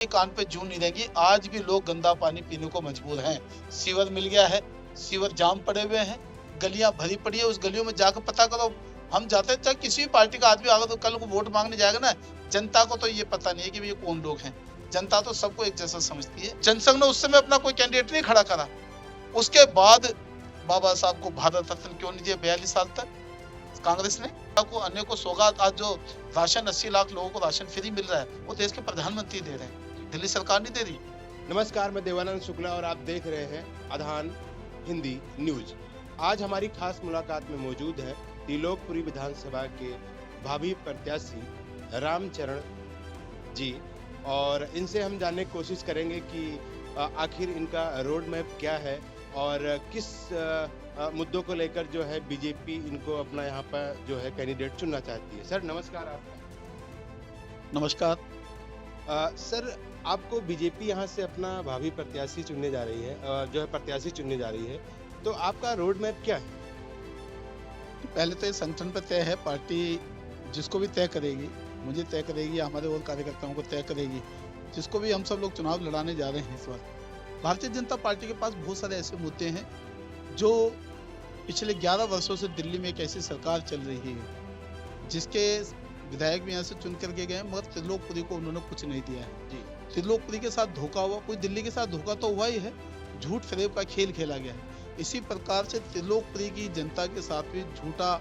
कान पे जूं नहीं रहेगी। आज भी लोग गंदा पानी पीने को मजबूर हैं। सीवर मिल गया है, सीवर जाम पड़े हुए हैं, गलियां भरी पड़ी है। उस गलियों में जाकर पता करो। हम जाते हैं, चाहे किसी भी पार्टी का आदमी आगा तो कल को वोट मांगने जाएगा ना, जनता को तो ये पता नहीं है कि ये कौन लोग हैं। जनता तो सबको एक जैसा समझती है। जनसंघ ने उस समय अपना कोई कैंडिडेट नहीं खड़ा करा। उसके बाद बाबा साहब को भारत रत्न क्यों नहीं दिया 42 साल तक कांग्रेस ने? को अन्य को सौगात, आज जो राशन 80 लाख लोगों को राशन फ्री मिल रहा है, वो देश के प्रधानमंत्री दे रहे हैं, दिल्ली सरकार नहीं दे रही। नमस्कार, मैं देवानंद शुक्ला और आप देख रहे हैं आधान हिंदी न्यूज। आज हमारी खास मुलाकात में मौजूद है त्रिलोकपुरी विधानसभा के भावी प्रत्याशी रामचरण जी, और इनसे हम जानने की कोशिश करेंगे कि आखिर इनका रोड मैप क्या है और किस मुद्दों को लेकर जो है बीजेपी इनको अपना यहाँ पर जो है कैंडिडेट चुनना चाहती है। सर नमस्कार। आपका नमस्कार। सर, आपको बीजेपी यहाँ से अपना भावी प्रत्याशी चुनने जा रही है, जो है प्रत्याशी चुनने जा रही है, तो आपका रोड मैप क्या है? पहले तो ये संगठन पर तय है, पार्टी जिसको भी तय करेगी, मुझे तय करेगी, हमारे और कार्यकर्ताओं को तय करेगी, जिसको भी हम सब लोग चुनाव लड़ाने जा रहे हैं। इस बार भारतीय जनता पार्टी के पास बहुत सारे ऐसे मुद्दे हैं जो पिछले 11 वर्षों से दिल्ली में एक ऐसी सरकार चल रही है जिसके विधायक भी यहाँ से चुन करके गए, मगर त्रिलोकपुरी को उन्होंने कुछ नहीं दिया है जी। त्रिलोकपुरी के साथ धोखा हुआ, कोई दिल्ली के साथ धोखा तो हुआ ही है, झूठ फरेब का खेल खेला गया है। इसी प्रकार से त्रिलोकपुरी की जनता के साथ भी झूठा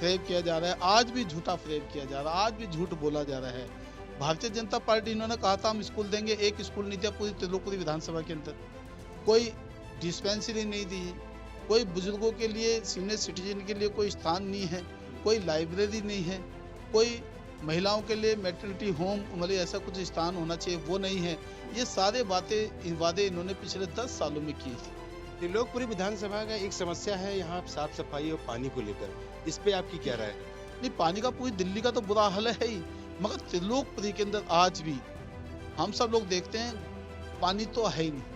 फरेब किया जा रहा है। आज भी झूठा फरेब किया जा रहा है, आज भी झूठ बोला जा रहा है। भारतीय जनता पार्टी, इन्होंने कहा था हम स्कूल देंगे, एक स्कूल नहीं दिया पूरी त्रिलोकपुरी विधानसभा के अंदर। कोई डिस्पेंसरी नहीं दी, कोई बुजुर्गों के लिए, सीनियर सिटीजन के लिए कोई स्थान नहीं है, कोई लाइब्रेरी नहीं है, कोई महिलाओं के लिए मैटरनिटी होम, मतलब ऐसा कुछ स्थान होना चाहिए, वो नहीं है। ये सारे वादे इन्होंने पिछले 10 सालों में की थी। त्रिलोकपुरी विधानसभा का एक समस्या है यहाँ साफ सफाई और पानी को लेकर, इस पे आपकी क्या राय है? नहीं, पानी का पूरी दिल्ली का तो बुरा हाल है ही, मगर त्रिलोकपुरी के अंदर आज भी हम सब लोग देखते हैं पानी तो है ही नहीं।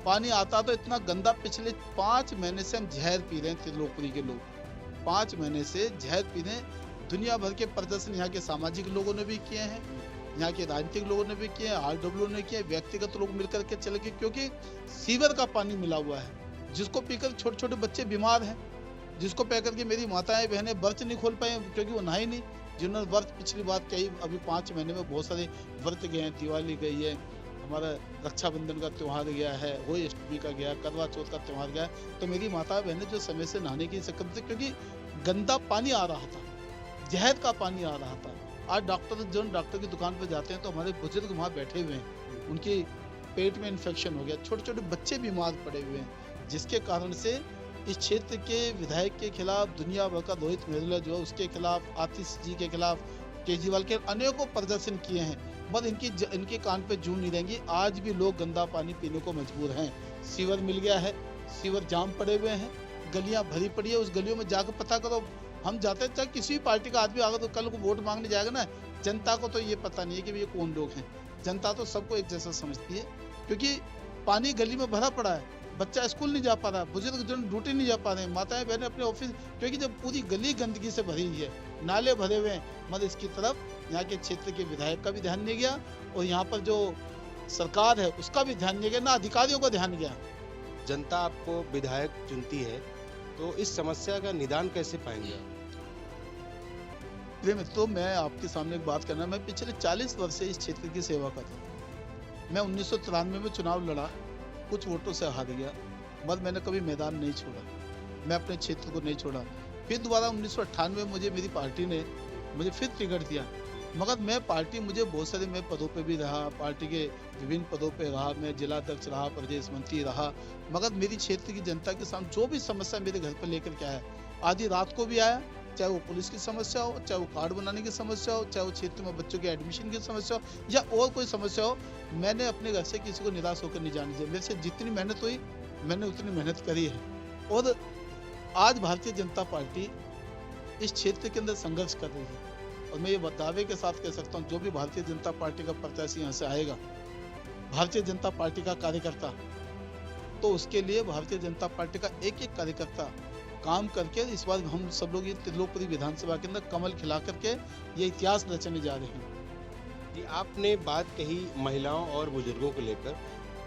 पानी आता तो इतना गंदा, पिछले 5 महीने से हम जहर पी रहे हैं। त्रिलोकपुरी के लोग 5 महीने से जहर पी रहे हैं। दुनिया भर के प्रदर्शन यहाँ के सामाजिक लोगों ने भी किए हैं, यहाँ के राजनीतिक लोगों ने भी किए हैं, आरडब्ल्यू ने किए, व्यक्तिगत लोग मिलकर के चले गए, क्योंकि सीवर का पानी मिला हुआ है जिसको पीकर छोटे छोटे बच्चे बीमार हैं, जिसको पी करके मेरी माताएं बहनें व्रत नहीं खोल पाए क्योंकि वो नहाए नहीं। जिन्होंने व्रत पिछली बात कही, अभी 5 महीने में बहुत सारे व्रत गए हैं। दिवाली गई है, हमारा रक्षाबंधन का त्यौहार गया है, होली अष्टमी का गया, करवा चौथ का त्यौहार गया। तो मेरी माता बहनें जो समय से नहाने की शक्ल थी, क्योंकि गंदा पानी आ रहा था, जहर का पानी आ रहा था। आज डॉक्टर की दुकान पर जाते हैं तो हमारे बुजुर्ग वहाँ बैठे हुए हैं, उनके पेट में इन्फेक्शन हो गया, छोटे छोटे बच्चे बीमार पड़े हुए हैं, जिसके कारण से इस क्षेत्र के विधायक के खिलाफ दुनिया भर का रोहित मेहरा जो है उसके खिलाफ, आतिश जी के खिलाफ, केजरीवाल के अनेकों प्रदर्शन किए हैं, बस इनके कान पे जूं नहीं रहेंगी। आज भी लोग गंदा पानी पीने को मजबूर हैं। सीवर मिल गया है, सीवर जाम पड़े हुए हैं, गलियां भरी पड़ी है। उस गलियों में जाकर पता करो। हम जाते हैं, चाहे किसी भी पार्टी का आदमी आगा तो कल को वोट मांगने जाएगा ना, जनता को तो ये पता नहीं है कि ये कौन लोग हैं। जनता तो सबको एक जैसा समझती है, क्योंकि पानी गली में भरा पड़ा है, बच्चा स्कूल नहीं जा पा रहा, बुजुर्ग जन ड्यूटी नहीं जा पा रहे हैं, माताएं बहनें अपने ऑफिस, क्योंकि जब पूरी गली गंदगी से भरी हुई है, नाले भरे हुए हैं, मगर इसकी तरफ यहाँ के क्षेत्र के विधायक का भी ध्यान नहीं गया और यहाँ पर जो सरकार है उसका भी ध्यान नहीं गया, ना अधिकारियों का ध्यान गया। जनता आपको विधायक चुनती है तो इस समस्या का निदान कैसे पाएंगे आप? प्रिय मित्रों, मैं आपके सामने एक बात करना, मैं पिछले 40 वर्ष से इस क्षेत्र की सेवा कर रहा हूँ। मैं 1993 में चुनाव लड़ा, कुछ वोटों से हार गया, मगर मैंने कभी मैदान नहीं छोड़ा, मैं अपने क्षेत्र को नहीं छोड़ा। फिर दोबारा 1998 में मुझे मेरी पार्टी ने मुझे फिर टिकट दिया, मगर मुझे बहुत सारे, मैं पदों पे भी रहा, पार्टी के विभिन्न पदों पे रहा, मैं जिला अध्यक्ष रहा, प्रदेश मंत्री रहा, मगर मेरी क्षेत्र की जनता के सामने जो भी समस्या मेरे घर पर लेकर के आया, आधी रात को भी आया, चाहे वो पुलिस की समस्या हो, चाहे वो कार्ड बनाने की समस्या हो, चाहे वो क्षेत्र में बच्चों के एडमिशन की समस्या हो या और कोई समस्या हो, मैंने अपने घर से किसी को निराश होकर नहीं जाने दिया। मेरे से जितनी मेहनत हुई मैंने उतनी मेहनत करी है। और आज भारतीय जनता पार्टी इस क्षेत्र के अंदर संघर्ष कर रही है, और मैं ये दावे के साथ कह सकता हूँ, जो भी भारतीय जनता पार्टी का प्रत्याशी यहाँ से आएगा, भारतीय जनता पार्टी का कार्यकर्ता, तो उसके लिए भारतीय जनता पार्टी का एक एक कार्यकर्ता काम करके इस बार हम सब लोग ये त्रिलोकपुरी विधानसभा के अंदर कमल खिला करके ये इतिहास रचने जा रहे हैं। कि आपने बात कही महिलाओं और बुजुर्गों को लेकर,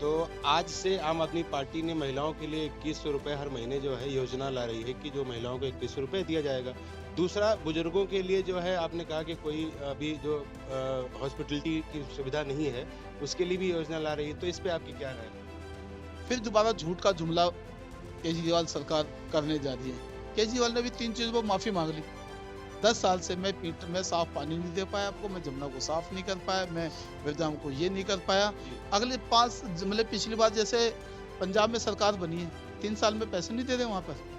तो आज से आम आदमी पार्टी ने महिलाओं के लिए 2100 रुपये हर महीने जो है योजना ला रही है कि जो महिलाओं को 2100 रुपये दिया जाएगा। दूसरा, बुजुर्गों के लिए जो है आपने कहा कि कोई अभी जो हॉस्पिटलिटी की सुविधा नहीं है, उसके लिए भी योजना ला रही है, तो इस पे आपकी क्या राय है? फिर दोबारा झूठ का जुमला केजरीवाल सरकार करने जा रही है। केजरीवाल ने भी 3 चीजों पर माफी मांग ली। 10 साल से मैं साफ पानी नहीं दे पाया आपको, मैं जमुना को साफ नहीं कर पाया, मैं बिरजाम को ये नहीं कर पाया। अगले 5 मतलब पिछली बार जैसे पंजाब में सरकार बनी है, 3 साल में पैसे नहीं दे रहे वहां पर।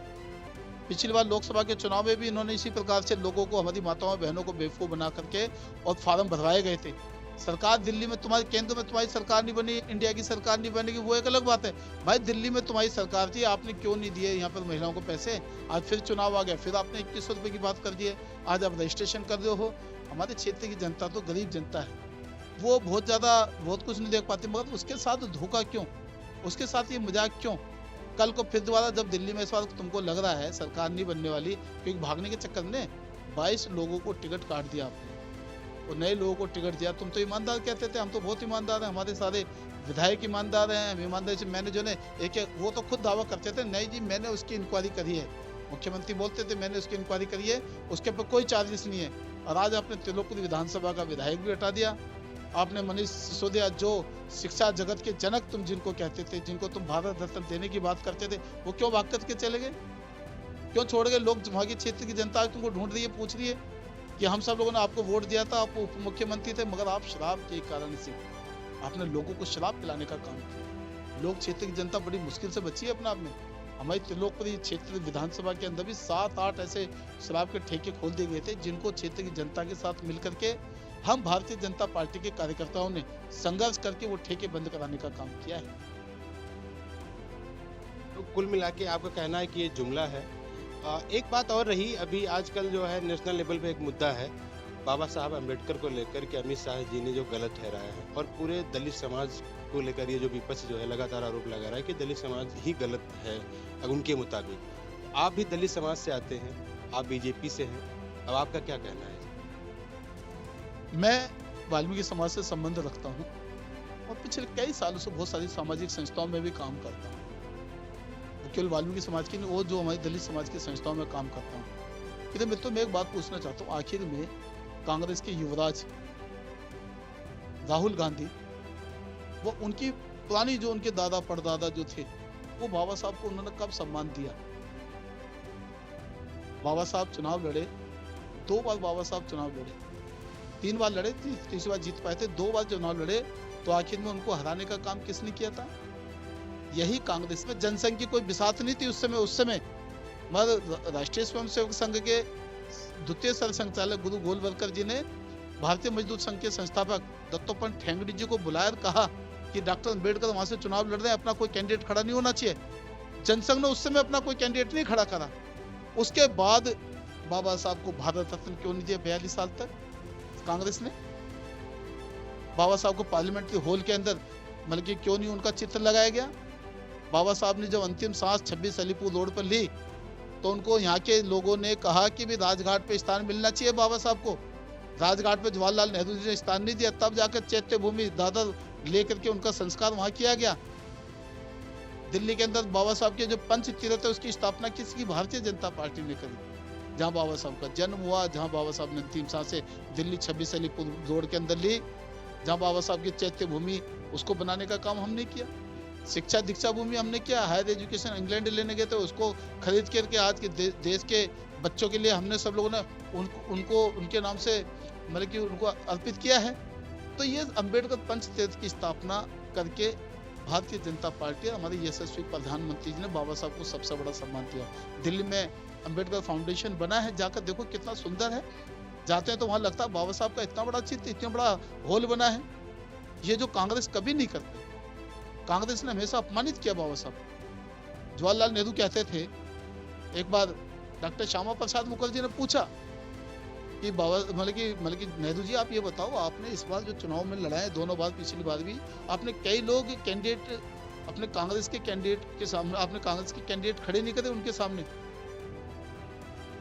पिछली बार लोकसभा के चुनाव में भी इन्होंने इसी प्रकार से लोगों को, हमारी माताओं बहनों को बेवकूफ बना करके और फार्म भरवाए गए थे। सरकार दिल्ली में तुम्हारे केंद्र में तुम्हारी सरकार नहीं बनी, इंडिया की सरकार नहीं बनेगी, वो एक अलग बात है। भाई दिल्ली में तुम्हारी सरकार थी, आपने क्यों नहीं दिए यहाँ पर महिलाओं को पैसे? आज फिर चुनाव आ गया, फिर आपने 2100 रुपये की बात कर दी है। आज आप रजिस्ट्रेशन कर रहे हो। हमारे क्षेत्र की जनता तो गरीब जनता है, वो बहुत कुछ नहीं देख पाती, मगर उसके साथ धोखा क्यों, उसके साथ ये मजाक क्यों? कल को फिर दोबारा जब दिल्ली में इस बार तुमको लग रहा है सरकार नहीं बनने वाली, क्योंकि भागने के चक्कर में 22 लोगों को टिकट काट दिया आपने और नए लोगों को टिकट दिया। तुम तो ईमानदार कहते थे, हम तो बहुत ईमानदार हैं, हमारे सारे विधायक ईमानदार हैं, हम ईमानदारी से मैंने जो ने एक वो तो खुद दावा करते थे, नहीं जी मैंने उसकी इंक्वायरी करी है। मुख्यमंत्री बोलते थे मैंने उसकी इंक्वायरी करी है, उसके ऊपर कोई चार्जेस नहीं है। और आज आपने त्रिलोकपुरी विधानसभा का विधायक भी हटा दिया। आपने मनीष सिसोदिया, जो शिक्षा जगत के जनक तुम जिनको कहते थे, जिनको तुम भारत रत्न देने की बात करते थे, वो क्यों भाग करके चले गए, क्यों छोड़ गए? लोग वहाँ के क्षेत्र की जनता तुमको ढूंढ रही है, पूछ रही है कि हम सब लोगों ने आपको वोट दिया था, आप उप मुख्यमंत्री थे, मगर आप शराब के कारण से आपने लोगों को शराब पिलाने का काम किया। लोग, क्षेत्र की जनता बड़ी मुश्किल से बची है अपने आप में। हमारी त्रिलोकपुरी क्षेत्र विधानसभा के अंदर भी 7-8 ऐसे शराब के ठेके खोल दिए गए थे, जिनको क्षेत्र की जनता के साथ मिलकर के हम भारतीय जनता पार्टी के कार्यकर्ताओं ने संघर्ष करके वो ठेके बंद कराने का काम किया है। तो कुल मिला के आपका कहना है कि ये जुमला है। एक बात और रही, अभी आजकल जो है नेशनल लेवल पे एक मुद्दा है बाबा साहब अम्बेडकर को लेकर के अमित शाह जी ने जो गलत ठहराया है, और पूरे दलित समाज को लेकर ये जो विपक्ष जो है लगातार आरोप लगा रहा है कि दलित समाज ही गलत है उनके मुताबिक। आप भी दलित समाज से आते हैं, आप बीजेपी से हैं, अब आपका क्या कहना है? मैं वाल्मीकि समाज से संबंध रखता हूँ और पिछले कई सालों से बहुत सारी सामाजिक संस्थाओं में भी काम करता हूँ। केवल वाल्मीकि समाज की नहीं, वो जो हमारी दलित समाज की संस्थाओं में काम करता हूँ। इधर मित्रों, मैं एक बात पूछना चाहता हूँ, आखिर में कांग्रेस के युवराज राहुल गांधी, वो उनकी पुरानी जो उनके दादा परदादा जो थे, वो बाबा साहब को उन्होंने कब सम्मान दिया? बाबा साहब चुनाव लड़े, 2 बार बाबा साहब चुनाव लड़े, 3 बार लड़े, तीसरी बार जीत पाए थे, 2 बार चुनाव लड़े, तो आखिर में उनको हराने का काम किसने किया था? यही कांग्रेस में। जनसंघ की कोई बिसात नहीं थी उस समय मगर राष्ट्रीय स्वयंसेवक संघ के द्वितीय सरसंघचालक गुरु गोलवलकर जी ने भारतीय मजदूर संघ के संस्थापक दत्तोपंत ठेंगड़ी जी को बुलाया और कहा कि डॉक्टर अम्बेडकर वहां से चुनाव लड़ रहे हैं, अपना कोई कैंडिडेट खड़ा नहीं होना चाहिए। जनसंघ ने उस समय अपना कोई कैंडिडेट नहीं खड़ा करा। उसके बाद बाबा साहब को भारत रत्न क्यों नहीं दिया 42 साल तक कांग्रेस ने? बाबा साहब को पार्लियामेंट्री हॉल के अंदर मतलब कि क्यों नहीं उनका चित्र लगाया गया? बाबा साहब ने जब अंतिम सांस 26 अलीपुर रोड पर ली, तो उनको यहाँ के लोगों ने कहा कि भी राजघाट पे स्थान मिलना चाहिए बाबा साहब को। राजघाट पे जवाहरलाल नेहरू जी ने स्थान नहीं दिया, तब जाकर चैत्य भूमि दादर लेकर के उनका संस्कार वहां किया गया। दिल्ली के अंदर बाबा साहब के जो पंच तीर्थ है, उसकी स्थापना किसकी? भारतीय जनता पार्टी ने करी। जहाँ बाबा साहब का जन्म हुआ, जहाँ बाबा साहब ने अंतिम सांसें दिल्ली 26 अलीपुर रोड के अंदर ली, जहाँ बाबा साहब की चैत्य भूमि, उसको बनाने का काम हमने किया। शिक्षा दीक्षा भूमि हमने किया। हायर एजुकेशन इंग्लैंड लेने गए थे, उसको खरीद करके आज के देश के बच्चों के लिए हमने सब लोगों ने उनको उनके नाम से मतलब कि उनको अर्पित किया है। तो ये अम्बेडकर पंच तीर्थ की स्थापना करके भारतीय जनता पार्टी, हमारे यशस्वी प्रधानमंत्री जी ने बाबा साहब को सबसे बड़ा सम्मान दिया। दिल्ली में अम्बेडकर फाउंडेशन बना है, जाकर देखो कितना सुंदर है। जाते हैं तो वहां लगता है बाबा साहब का इतना बड़ा चित्र, इतना बड़ा हॉल बना है। ये जो कांग्रेस कभी नहीं करती। कांग्रेस ने हमेशा अपमानित किया बाबा साहब। जवाहरलाल नेहरू कहते थे, एक बार डॉक्टर श्यामा प्रसाद मुखर्जी ने पूछा कि बाबा मतलब कि नेहरू जी आप ये बताओ, आपने इस बार जो चुनाव में लड़ाए, दोनों बार, पिछली बार भी, आपने कई लोग कैंडिडेट अपने कांग्रेस के कैंडिडेट के सामने, आपने कांग्रेस के कैंडिडेट खड़े नहीं करे उनके सामने।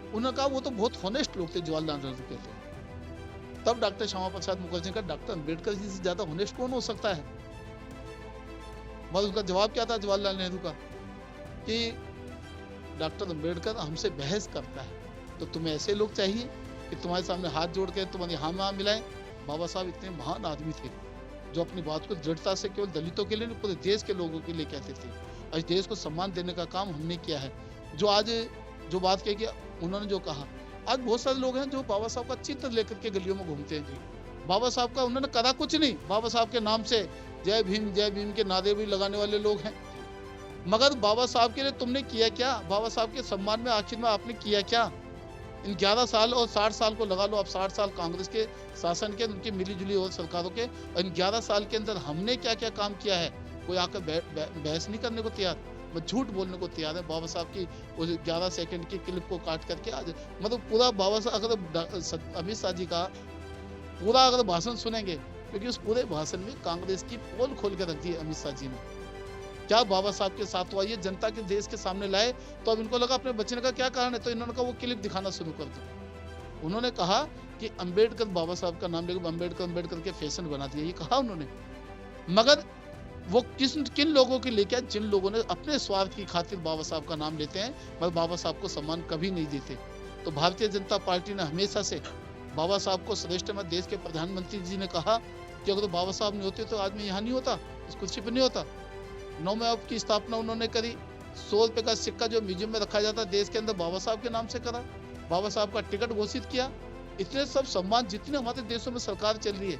उन्होंने कहा वो तो बहुत होनेस्ट लोग थे, जवाहरलाल नेहरू कहते हैं। तब डॉक्टर श्यामा प्रसाद मुखर्जी का डॉक्टर अंबेडकर जी से ज्यादा होनेस्ट कौन हो सकता है? मगर उसका जवाब क्या था जवाहरलाल नेहरू का कि डॉक्टर अंबेडकर हमसे बहस करता है, तो तुम्हें ऐसे लोग चाहिए कि तुम्हारे सामने हाथ जोड़ के तुम्हारी हाँ मिलाएं। बाबा साहब इतने महान आदमी थे जो अपनी बात को दृढ़ता से केवल दलितों के लिए नहीं पूरे देश के लोगों के लिए कहते थे। आज देश को सम्मान देने का काम हमने किया है। जो आज जो बात कही कि उन्होंने जो कहा, आज बहुत सारे लोग हैं जो बाबा साहब का चित्र लेकर के गलियों में घूमते हैं। जी बाबा साहब का उन्होंने करा कुछ नहीं, बाबा साहब के नाम से जय भीम के नारे भी लगाने वाले लोग हैं। मगर बाबा साहब के लिए तुमने किया क्या? बाबा साहब के सम्मान में आखिर में आपने किया क्या? इन 11 साल और 60 साल को लगा लो, अब 60 साल कांग्रेस के शासन के, उनकी मिलीजुली और सरकारों के, और इन 11 साल के अंदर हमने क्या क्या काम किया है कोई आकर बहस नहीं करने को तैयार, बस झूठ बोलने को तैयार है। बाबा साहब की उस 11 सेकंड की क्लिप को काट करके आज मतलब पूरा बाबा साहब अगर अमित शाह जी का पूरा अगर भाषण सुनेंगे, क्योंकि उस पूरे भाषण में कांग्रेस की पोल खोल के रख दी अमित शाह जी ने। क्या बाबा साहब के साथ हुआ ये जनता के देश के सामने लाए, तो अब इनको लगा अपने बचने का क्या कारण है, तो इन्होंने कहा वो क्लिप दिखाना शुरू कर दो। उन्होंने कहा कि अंबेडकर बाबा साहब का नाम लेकर अंबेडकर के फैशन बना दिया, ये कहा उन्होंने। मगर वो किन लोगों के लिए क्या, जिन लोगों ने अपने स्वार्थ की खातिर बाबा साहब का नाम लेते हैं, मगर बाबा साहब को सम्मान कभी नहीं देते। तो भारतीय जनता पार्टी ने हमेशा से बाबा साहब को श्रेष्ठ में, देश के प्रधानमंत्री जी ने कहा कि अगर बाबा साहब नहीं होते तो आज मैं यहाँ नहीं होता, इस कुर्सी पर नहीं होता। 9 मई की स्थापना उन्होंने करी। 100 रुपए का सिक्का जो म्यूजियम में रखा जाता है देश के अंदर, बाबा साहब के नाम से करा। बाबा साहब का टिकट घोषित किया। इतने सब सम्मान जितने हमारे देशों में सरकार चल रही है,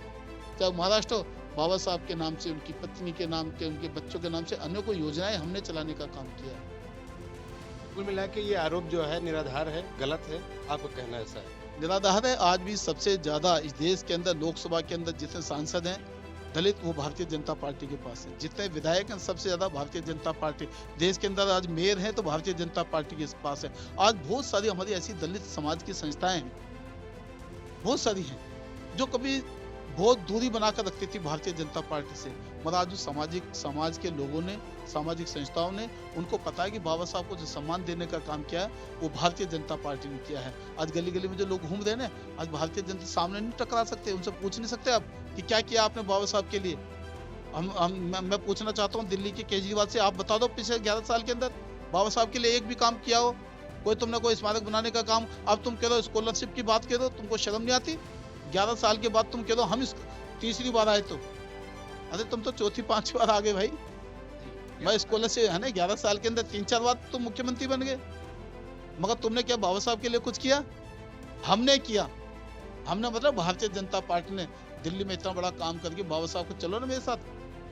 चाहे महाराष्ट्र, बाबा साहब के नाम से, उनकी पत्नी के नाम के, उनके बच्चों के नाम से अनेकों योजनाएं हमने चलाने का काम किया है। कुल मिला के ये आरोप जो है निराधार है, गलत है, आपका कहना ऐसा है? निराधार है। आज भी सबसे ज्यादा इस देश के अंदर लोकसभा के अंदर जितने सांसद हैं दलित, वो भारतीय जनता पार्टी के पास है। जितने विधायक हैं सबसे ज्यादा भारतीय जनता पार्टी, देश के अंदर आज मेयर हैं तो भारतीय जनता पार्टी के पास है। आज बहुत सारी हमारी ऐसी दलित समाज की संस्थाएं हैं, बहुत सारी हैं, जो कभी बहुत दूरी बनाकर रखती थी भारतीय जनता पार्टी से, मगर आज समाज के लोगों ने, सामाजिक संस्थाओं ने, उनको पता है कि बाबा साहब को जो सम्मान देने का काम किया है वो भारतीय जनता पार्टी ने किया है। आज गली गली में जो लोग घूम रहे हैं, आज भारतीय जनता सामने नहीं टकरा सकते, उनसे पूछ नहीं सकते आप कि क्या किया आपने बाबा साहब के लिए। मैं पूछना चाहता हूँ दिल्ली के केजरीवाल से, आप बता दो पिछले 11 साल के अंदर बाबा साहब के लिए एक भी काम किया हो? कोई तुमने कोई स्मारक बनाने का काम, अब तुम कह रहे हो स्कॉलरशिप की बात करो, तुमको शर्म नहीं आती? 11 साल के बाद तुम कह दो हम इस तीसरी बार आए तो, अरे तुम तो चौथी 5वीं बार आ गए भाई। मैं स्कॉलरशिप है ना, 11 साल के अंदर 3-4 बार तुम मुख्यमंत्री बन गए, मगर तुमने क्या बाबा साहब के लिए कुछ किया? हमने किया। हमने मतलब भारतीय जनता पार्टी ने दिल्ली में इतना बड़ा काम करके बाबा साहब को, चलो ना मेरे साथ,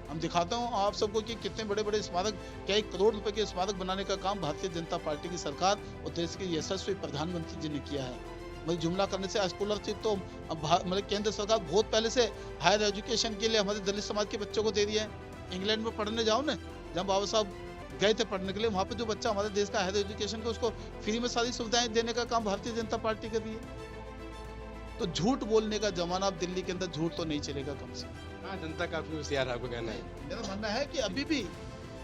हम दिखाता हूँ आप सबको कि कितने बड़े बड़े स्मारक, कई करोड़ रुपए के स्मारक बनाने का काम भारतीय जनता पार्टी की सरकार और देश के यशस्वी प्रधानमंत्री जी ने किया है। मतलब जुमला करने से, स्कॉलरशिप तो मतलब केंद्र सरकार बहुत पहले से हायर एजुकेशन के लिए हमारे दलित समाज के बच्चों को दे रही है। इंग्लैंड में पढ़ने जाओ ना, जब बाबा साहब गए थे पढ़ने के लिए, वहाँ पे जो बच्चा हमारे देश का हायर एजुकेशन का, उसको फ्री में सारी सुविधाएं देने का काम भारतीय जनता पार्टी कर रही है। तो झूठ बोलने का जमाना, अब दिल्ली के अंदर झूठ तो नहीं चलेगा कम से कम। हाँ, जनता काफी होशियार है, आपको कहना है? मेरा मानना है कि अभी भी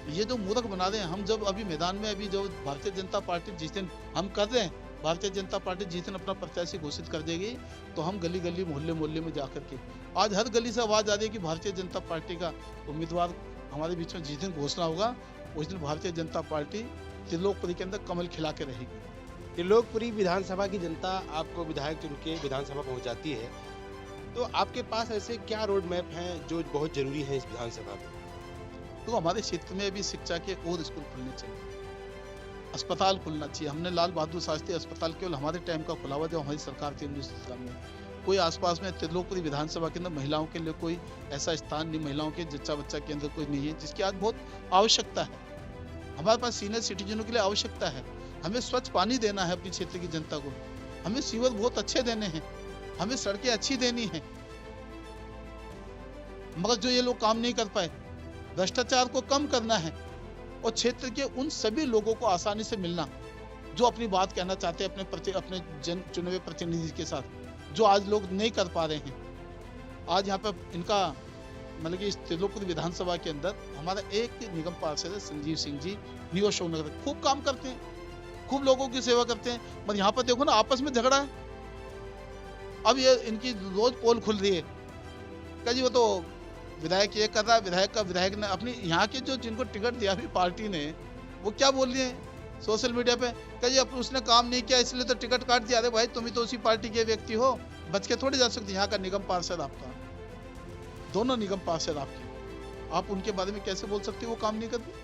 ये जो मूर्ख बना रहे हैं, हम जब अभी मैदान में, अभी जो भारतीय जनता पार्टी जिस दिन हम कर रहे हैं, भारतीय जनता पार्टी जिस दिन अपना प्रत्याशी घोषित कर देगी, तो हम गली गली मोहल्ले में जाकर के, आज हर गली से आवाज आ रही है कि भारतीय जनता पार्टी का उम्मीदवार हमारे बीच में जिस दिन घोषणा होगा, उस दिन भारतीय जनता पार्टी त्रिलोकपुरी के अंदर कमल खिला के रहेगी। त्रिलोकपुरी विधानसभा की जनता आपको विधायक चुन के विधानसभा पहुंचाती है, तो आपके पास ऐसे क्या रोड मैप हैं जो बहुत जरूरी है इस विधानसभा में? तो हमारे क्षेत्र में भी शिक्षा के और स्कूल खुलने चाहिए, अस्पताल खुलना चाहिए। हमने लाल बहादुर शास्त्री अस्पताल केवल हमारे टाइम का खुला हुआ, जो हमारी सरकार थी 1917 में। कोई आसपास में त्रिलोकपुरी विधानसभा के अंदर महिलाओं के लिए कोई ऐसा स्थान नहीं, महिलाओं के जच्चा बच्चा के अंदर कोई नहीं है, जिसकी आज बहुत आवश्यकता है। हमारे पास सीनियर सिटीजनों के लिए आवश्यकता है। हमें स्वच्छ पानी देना है अपनी क्षेत्र की जनता को, हमें सीवर बहुत अच्छे देने हैं, हमें सड़कें अच्छी देनी है। मगर जो ये लोग काम नहीं कर पाए, भ्रष्टाचार को कम करना है और क्षेत्र के उन सभी लोगों को आसानी से मिलना जो अपनी बात कहना चाहते हैं अपने जन चुने हुए प्रतिनिधि के साथ, जो आज लोग नहीं कर पा रहे हैं। आज यहाँ पर इनका मतलब कि इस त्रिलोकपुरी विधानसभा के अंदर हमारा एक निगम पार्षद है संजीव सिंह जी, नियो अशोकनगर, खूब काम करते हैं, खूब लोगों की सेवा करते हैं। मगर यहाँ पर देखो ना, आपस में झगड़ा है। अब ये इनकी रोज पोल खुल रही है क्या जी, वो तो विधायक ये कर रहा है, विधायक ने अपनी यहाँ के जो जिनको टिकट दिया भी पार्टी ने, वो क्या बोल रहे हैं सोशल मीडिया पे, क्या जी अब उसने काम नहीं किया इसलिए तो टिकट काट दिया। अरे भाई तुम ही तो उसी पार्टी के व्यक्ति हो, बच के थोड़ी जा सकते। यहाँ का निगम पार्षद आपका, दोनों निगम पार्षद आपके, आप उनके बारे में कैसे बोल सकते हो वो काम नहीं करते?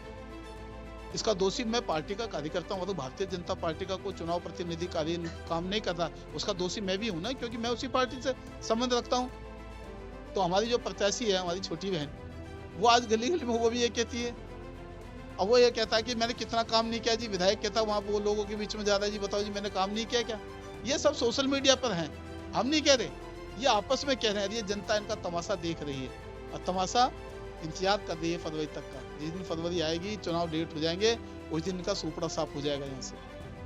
इसका दोषी मैं पार्टी का कार्यकर्ता हूँ, तो भारतीय जनता पार्टी का कोई चुनाव प्रतिनिधि कार्य काम नहीं कर रहा, उसका दोषी मैं भी हूँ ना, क्योंकि मैं उसी पार्टी से संबंध रखता हूँ। तो हमारी जो प्रत्याशी है, हमारी छोटी बहन, वो आज गली गली में वो भी ये कहती है, अब वो ये कहता है कि मैंने कितना काम नहीं किया जी। विधायक कहता है वहाँ वो लोगों के बीच में जा रहा है जी, बताओ जी मैंने काम नहीं किया क्या? ये सब सोशल मीडिया पर हैं, हम नहीं कह रहे, ये आपस में कह रहे हैं। ये जनता इनका तमाशा देख रही है, और तमाशा इंतजार कर रही है फरवरी तक का। जिस दिन फरवरी आएगी, चुनाव डेट हो जाएंगे, उस दिन इनका सुपड़ा साफ हो जाएगा यहाँ से।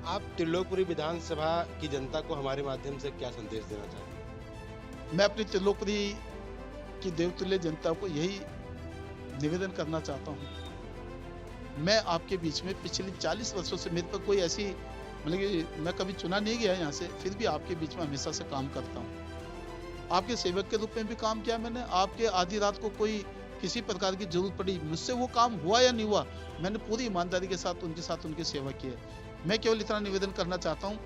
आप त्रिलोकपुरी विधानसभा की जनता को हमारे माध्यम से क्या संदेश देना चाहते हैं? मैं अपनी त्रिलोकपुरी की देवतुल्य जनता को यही निवेदन करना चाहता हूँ, मैं आपके बीच में पिछले 40 वर्षों से, मेरे पर कोई ऐसी मतलब कि मैं कभी चुना नहीं गया यहाँ से, फिर भी आपके बीच में हमेशा से काम करता हूँ। आपके सेवक के रूप में भी काम किया मैंने। आपके आधी रात को कोई किसी प्रकार की जरूरत पड़ी, मुझसे वो काम हुआ या नहीं हुआ, मैंने पूरी ईमानदारी के साथ उनकी सेवा की है। मैं केवल इतना निवेदन करना चाहता हूँ,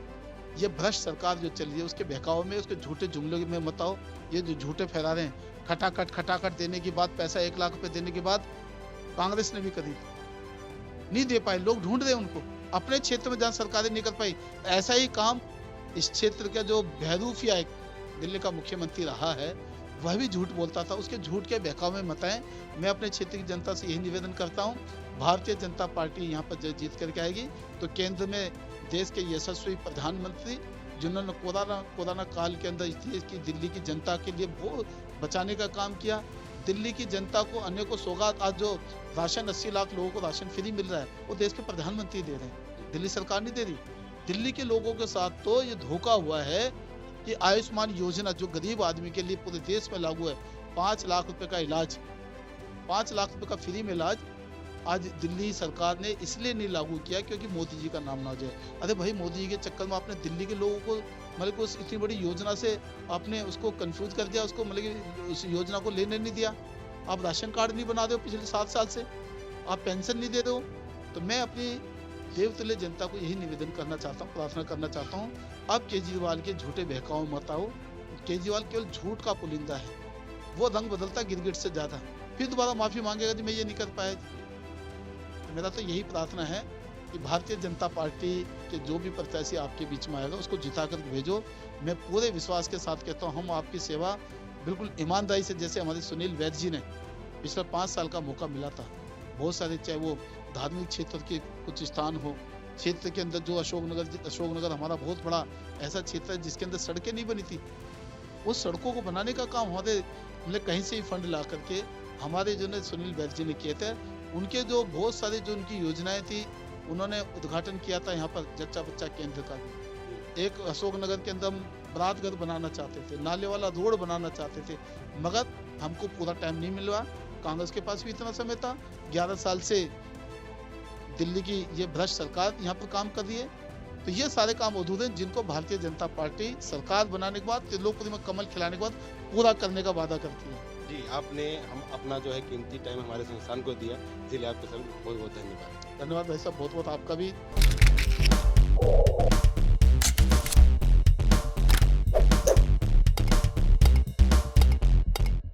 ये भ्रष्ट सरकार जो चल रही है उसके बहकाव में, उसके झूठे जुमलों में मत आओ। ये जो झूठे फैला रहे हैं, खटाखट देने के बाद, पैसा 1 लाख रुपए देने के बाद, कांग्रेस ने भी करी थी, नहीं दे पाए, लोग ढूंढ रहे उनको अपने क्षेत्र में जहाँ सरकारें नहीं कर पाई। ऐसा ही काम इस क्षेत्र का जो बहरूफिया एक दिल्ली का मुख्यमंत्री रहा है, वह भी झूठ बोलता था, उसके झूठ के बहकाव में मत आए। मैं अपने क्षेत्र की जनता से यही निवेदन करता हूँ, भारतीय जनता पार्टी यहाँ पर जीत करके आएगी तो केंद्र में देश के यशस्वी प्रधानमंत्री, जिन्होंने कोरोना काल के अंदर इस देश की, दिल्ली की जनता के लिए बहुत बचाने का काम किया, दिल्ली की जनता को अन्य को सौगात, आज जो राशन 80 लाख लोगों को राशन फ्री मिल रहा है, वो देश के प्रधानमंत्री दे रहे हैं, दिल्ली सरकार नहीं दे रही। दिल्ली के लोगों के साथ तो ये धोखा हुआ है कि आयुष्मान योजना जो गरीब आदमी के लिए पूरे देश में लागू है, 5 लाख रुपए का इलाज, 5 लाख रुपए का फ्री में इलाज, आज दिल्ली सरकार ने इसलिए नहीं लागू किया क्योंकि मोदी जी का नाम ना हो जाए। अरे भाई, मोदी जी के चक्कर में आपने दिल्ली के लोगों को मतलब उस इतनी बड़ी योजना से आपने उसको कंफ्यूज कर दिया, उसको मतलब उस योजना को लेने नहीं दिया। आप राशन कार्ड नहीं बना रहे हो पिछले 7 साल से, आप पेंशन नहीं दे रहे हो। तो मैं अपनी देवतुल्य जनता को यही निवेदन करना चाहता हूँ, प्रार्थना करना चाहता हूँ, अब केजरीवाल के झूठे बहकाव मत आओ। केजरीवाल केवल झूठ का पुलिंदा है, वो रंग बदलता गिरगिट से ज्यादा, फिर दोबारा माफी मांगेगा जी मैं ये नहीं कर पाया। तो मेरा तो यही प्रार्थना है कि भारतीय जनता पार्टी के जो भी प्रत्याशी आपके बीच में आएगा उसको जिता कर भेजो। मैं पूरे विश्वास के साथ कहता हूँ, हम आपकी सेवा बिल्कुल ईमानदारी से, जैसे हमारे सुनील वैद्य जी ने पिछले 5 साल का मौका मिला था, बहुत सारे, चाहे वो धार्मिक क्षेत्र के कुछ स्थान हो, क्षेत्र के अंदर जो अशोकनगर हमारा बहुत बड़ा ऐसा क्षेत्र है जिसके अंदर सड़कें नहीं बनी थी, उस सड़कों को बनाने का काम हमारे मतलब कहीं से ही फंड ला करके हमारे जो ने सुनील वैद्य जी ने किए थे। उनके जो बहुत सारी जो उनकी योजनाएं थी, उन्होंने उद्घाटन किया था यहाँ पर जच्चा बच्चा केंद्र का भी। एक अशोकनगर के अंदर हम बरात घर बनाना चाहते थे, नाले वाला रोड बनाना चाहते थे, मगर हमको पूरा टाइम नहीं मिला। कांग्रेस के पास भी इतना समय था, 11 साल से दिल्ली की ये भ्रष्ट सरकार यहाँ पर काम कर रही है। तो ये सारे काम अधूरे हैं जिनको भारतीय जनता पार्टी सरकार बनाने के बाद, त्रिलोकपुरी में कमल खिलाने के बाद पूरा करने का वादा करती है। जी, आपने हम अपना जो है कीमती टाइम हमारे संस्थान को दिया, इसलिए आपको सभी बहुत बहुत धन्यवाद। धन्यवाद भाई साहब, बहुत बहुत आपका भी।